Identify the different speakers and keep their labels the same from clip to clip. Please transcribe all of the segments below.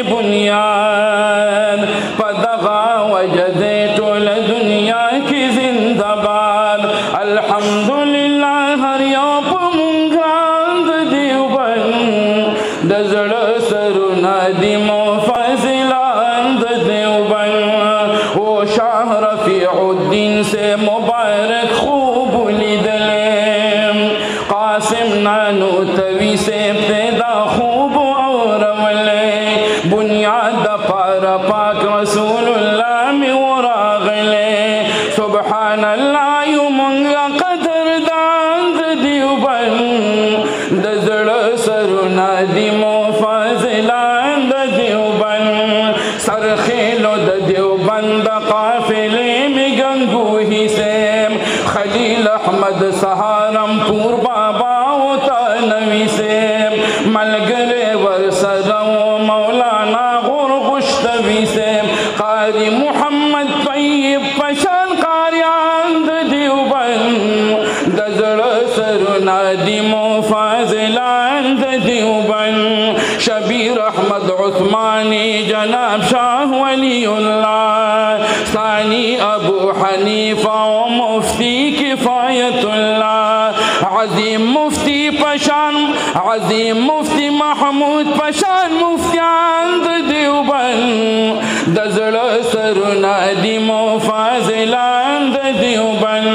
Speaker 1: बुनियाद पदगा वजदे टोल दुनिया की जिंदाबाद अल्हम्दुलिल्लाह हर योप मुंगांद देवबन दजड़ सरुना दिमो फजिलांद देवबन ओ शाह रफीउद्दीन से मुबारक खूब लिदले कासिम नानो तवी से पैदा खूब और वले बुनियाद पार पाक रसूलुल्लाह में वरागले सुबहान अल्लाह युमंगा कदर दांद दिवबन दजड़ सरुना दिमो फाजिलांद दिवबन सरखेलो द दिवबंद काफिले में गंगूही से खलील अहमद सहारमपुर बाबा होता नवी से मलगरे वरसरो मौलाना गुरगुश्तवी से कारी मोहम्मद तैयब पशान कार्यांद दिवबन दजड़ सरुना दिमो फाजिलांद दिवबन शबीर अहमद उस्मानी जनाब शाह वलीउल्लाह सानी अबू हनीफा मुफ्ती किफायतुल्लाह अजीम मुफ्ती पशान अजीम मुफ्ती महमूद पशान मुफ्तियान देवबन दजड़ सरुना दिमो फाजिलान देवबन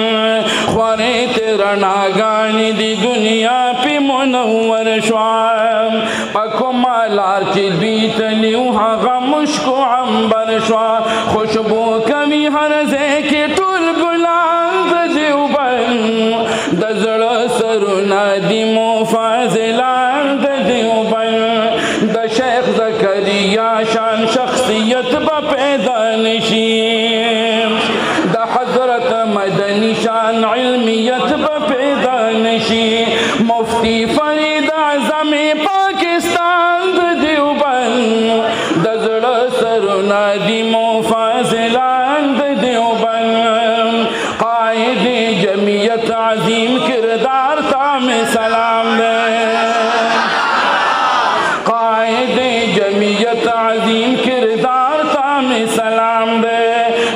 Speaker 1: ख्वारे तेरा नागानी दी दुनिया पे मुनव्वर श्वाम पको मालार की बीत लियो हागा मुश्को अंबर श्वा खुशबू कमी हर जे के टुल गुलाम देवबन दजड़ सरुना दिमो फाजिलान देवबन द शेख ज़करिया शान शख्सियत पैदा नशीम द हजरत मदनी शान इल्मियत पैदा नशी मुफ्ती फरीद आज़म पाकिस्तान देवबन दजड़ सरुना दिमो फाजिलान देवबन कायद जमीयत अजीम किरदार ताम सलाम दे कायद जमीयत अजीम किरदार ताम सलाम दे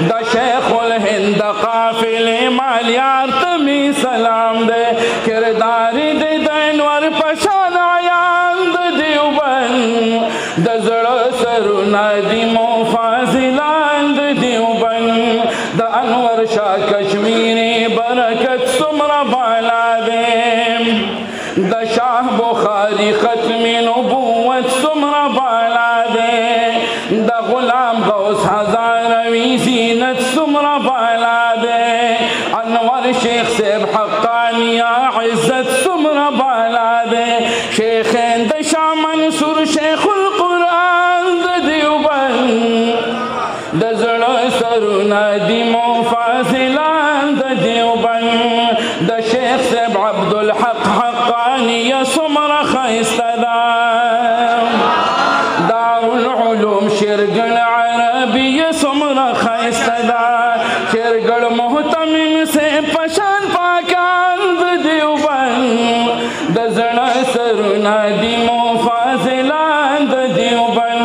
Speaker 1: द शेखुल हिंद काफिले मालियार तमी सलाम दे किरदार दे दनवर पशान आयांद देवबन दजड़ सरुना दिमो फाजिलान देवबन द अनवर शाह कश्मीरी बरकत सुमरा बाला दे द शाह बुखारी खत्मी नबूवत सुमरा बाला दे द गुलाम गौस हजारवी जीनत सुमरा बाला दे अनवर शेख सेब हक्कानिया इज्जत सुमरा बाला दे शेख द शाह मंसूर शेखुल कुरान देवबन दजड़ सरुना दिमो फाजिलान देवबन द शेख सेब अब्दुल हक हक्कानिया सुमरा खैस्तदा दारुल उलूम शिरगल अरबिया सुमरा खैस्तदा शिरगल मोहतमिम से पशान पाकांद देवबन दजड़ सरुना दिमो फाजिलान देवबन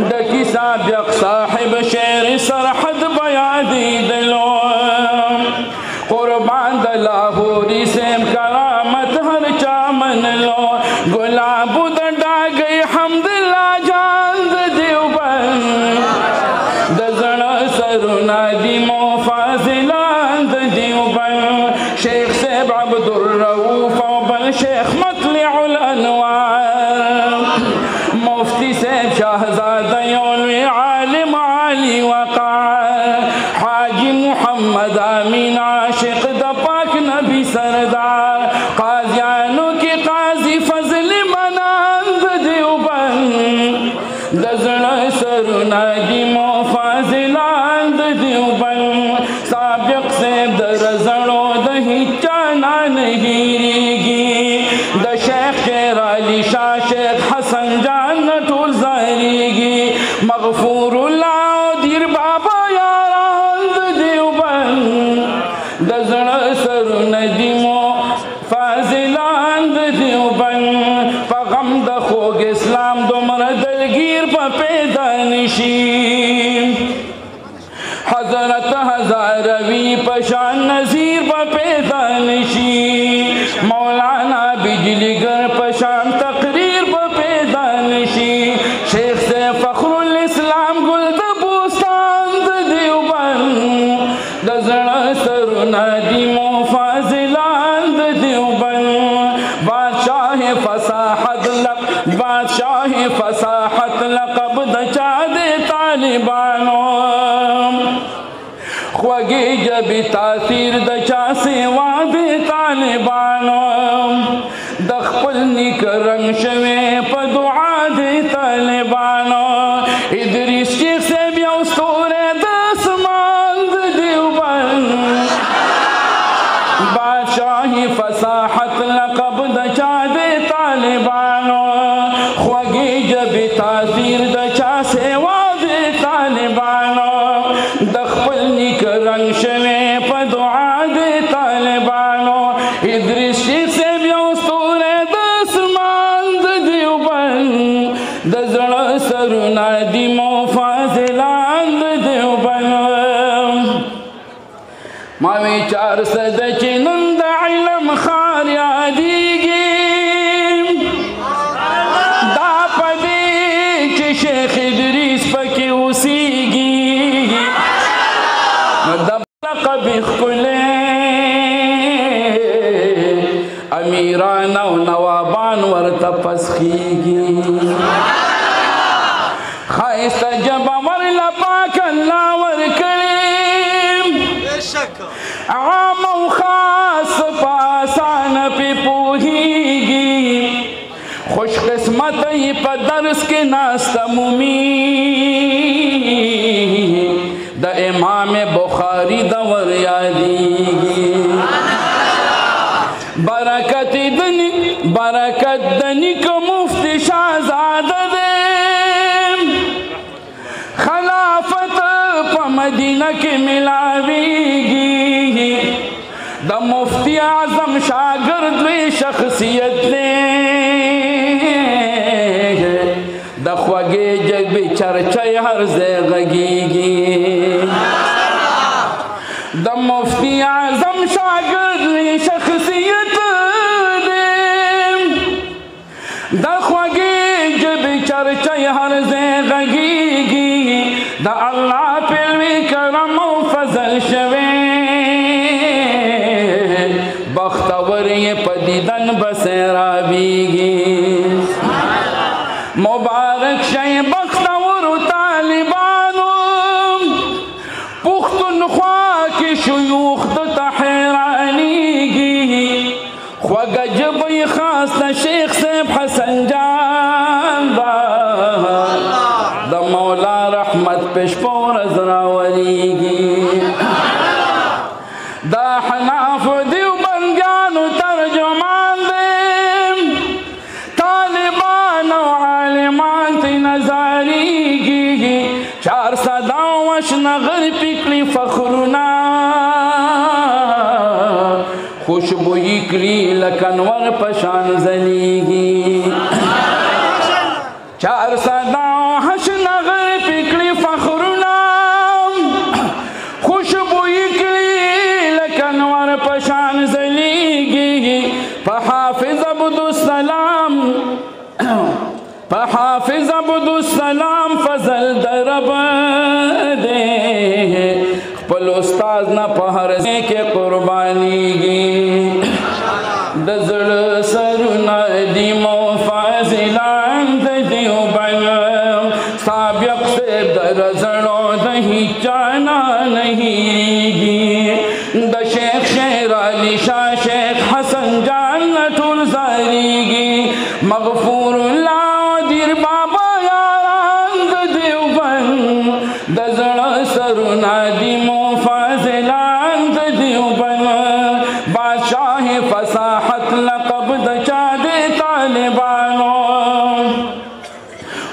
Speaker 1: द किसाब यक साहिब शेर सरहद बयादी दिलो कुर्बान द लाहौरी से करामत हर चामन लो गुलाब डा गई हमदुल्ला जान देवबन दजड़ सरुना दिमो फाजिलान देवबन शेख सेब अब्दुल रऊफ बल शेख मतलिउल अनवार मुफ्ती सेब शाहजादा यौलवी आलिम आली वक़ार हाजी मोहम्मद आमीन आशिक द पाक नबी सरदार काजियानों के काजी फजल मनांद देवबन दजड़ सरुना दिमो फाजिलान देवबन साबिक से दरजड़ो दही चाना नहीं रीगी द शेख शेराली शाह शेख हसन जान टूल जारीगी मगफूरुल्लाह दीर बाबा यारांद देवबन दजड़ सरुना दिमो फाजिलान देवबन पगम द खोग इस्लाम दो मर दलगीर په پیدا نشي حضرت هزاروی پشان نظیر په پیدا نشي مولانا بجلیگر پشان تقریر په پیدا نشي شیخ سے فخر الاسلام گل د بوستان د دیوبند د زړه سرونه دي مو فاضلان د دیوبند بادشاہ فصاحت لقب د چا د طالبانو خوږی جبی تاثیر د چا سیوا د طالبانو د خپل نیک رنګ شوی په دعا د طالبانو ادریس شیخ صاحب یو ستوری د اسمان د دیوبند بادشاہی فصاحت لقب د چا د طالبانو خوږی جبی تاثیر د چا سیوا د طالبانو د خپل نیک رنګ شوی په دعا د طالبانو ادریس شیخ صاحب یو ستوری د اسمان د دیوبند د زړه سرونه دي مو فاضلان د دیوبند ما وی 400 چې نن د علم ښار یادیږي دا پدې چې شیخ ادریس پکې اوسیږي د لقب ښکلی امیران او نوابان ورته پسخیږي ښایسته ژبه ورله پاک الله ورکړې عام او خاص په اسانه پې پوهیږي خوش قسمت یې په درس کې ناسته مومي د امام بخاری د ور یادیږي برکت د نیک مفتی شاهزاده دی خلافت په مدینه کې ملاویږي د مفتی اعظم شاگرد لوی شخصیت دی د خوږې جګبې چرچی هر ځای غږیږي د مفتی اعظم شاگرد لوی شخصیت د خوږې جبې چرچی هر ځای غږیږي د الله په لوی کرم او فضل شوی بختور یې په دیدن بسې رابیږي مبارک شئ بختورو طالبانو پښتونخوا کې شیوخ درته حیرانیږي خوږه ژبه یې خاص د شیخ صاحب حسن جان د مولا رحمت په شپه ورځ راوریږي د حنافو دیوبندیانو ترجمان دی طالبان او عالمان تی نظاریږي 400 نغر پکړي فخرونه خوشبوئی کړي لکه انور په شان ځلیږي 400 نغر پکړي فخرونه خوشبوئی کړي لکه انور په شان ځلیږي په حافظ عبدالسلام فضل درب دی خپل استاد نه په هر ځای کې قربانیږي د زړه سرونه دي مو فاضلان د دیوبند سابق صاحب د رزړو د هیچا نه نهیږي د شیخ شیر علی شاه شیخ حسن جان نه ټول زاریږي مغفور الله دیر بابا یاران د دیوبند د زړه سرونه دي مو فاضلان د دیوبند بادشاہ فصاحت لقب د چا د طالبانو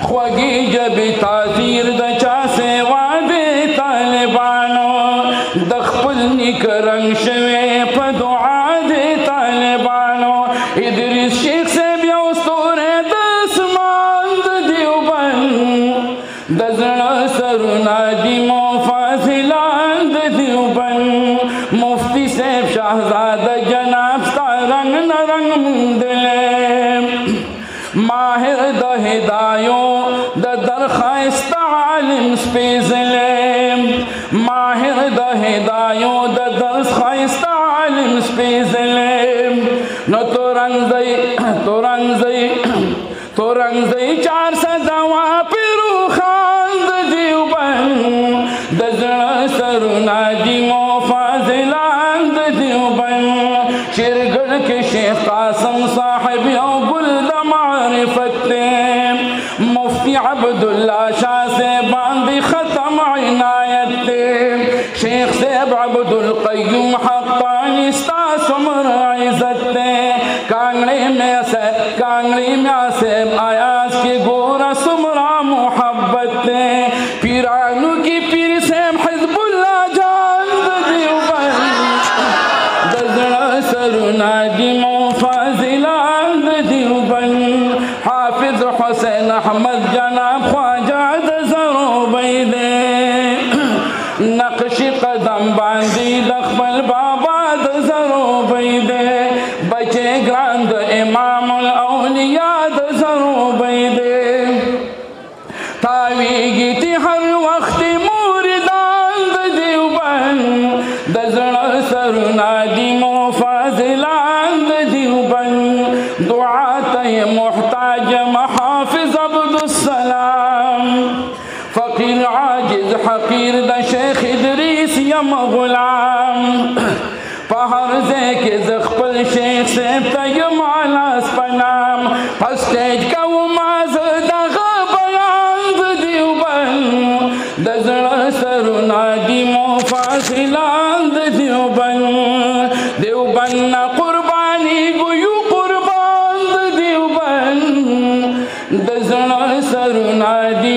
Speaker 1: خوږی ژبې تاثیر د چا سیوا د طالبانو د خپل نیک رنګ شوی په دعا د طالبانو ادریس شیخ صاحب یو ستوری د اسمان د دیوبند د زړه سرونه دي مفاضلان د دیوبند مفتی صاحب شهزاده جناب ستا رنگ نه رنگ موندلی ماهر د هدایو د در ښایسته عالم سپېڅلی ماهر د هدایو د در ښایسته عالم سپېڅلی نو تورنګزی 400 پیرو خان د دیوبند د زړه سرونه دي مفاضلان د دیوبند شیرګل کې شیخ قاسم صاحب یو ګل د معرفت دی مفتی عبدالله شاہ سے باندې ختم عنایت دی شیخ صاحب عبدالقیوم حقانی ستا سمر عزت دی کانگڑی میں صاحب آیاز کی گورا سمرا محبت دی پیرانو کی پیر صاحب حزب اللہ جان دیوبند د زړه سرونه دي مفاضلان د دیوبند حافظ حسین احمد جناب خواجہ د زروبی دی نقش قدم باندې د خپل بابا د زروبی دی بچے ګران د امام الاولیاء د زروبی دی تاویږي تی هر وخت موریدان د دیوبند د زړه سرونه دي مفاضلان د دیوبند دعا ته محتاج محافظ عبدالسلام فقیر عاجز حقیر د شیخ ادریس یم غلام په هر ځای کې زه خپل شیخ صاحب ته یم لاس په نام په سټیج کومه زه دغه بیان د دیوبند د زړه سرونه دي مفاضلان د دیوبند نه قرباني ګویو قربان د دیوبند د زړه سرونه دي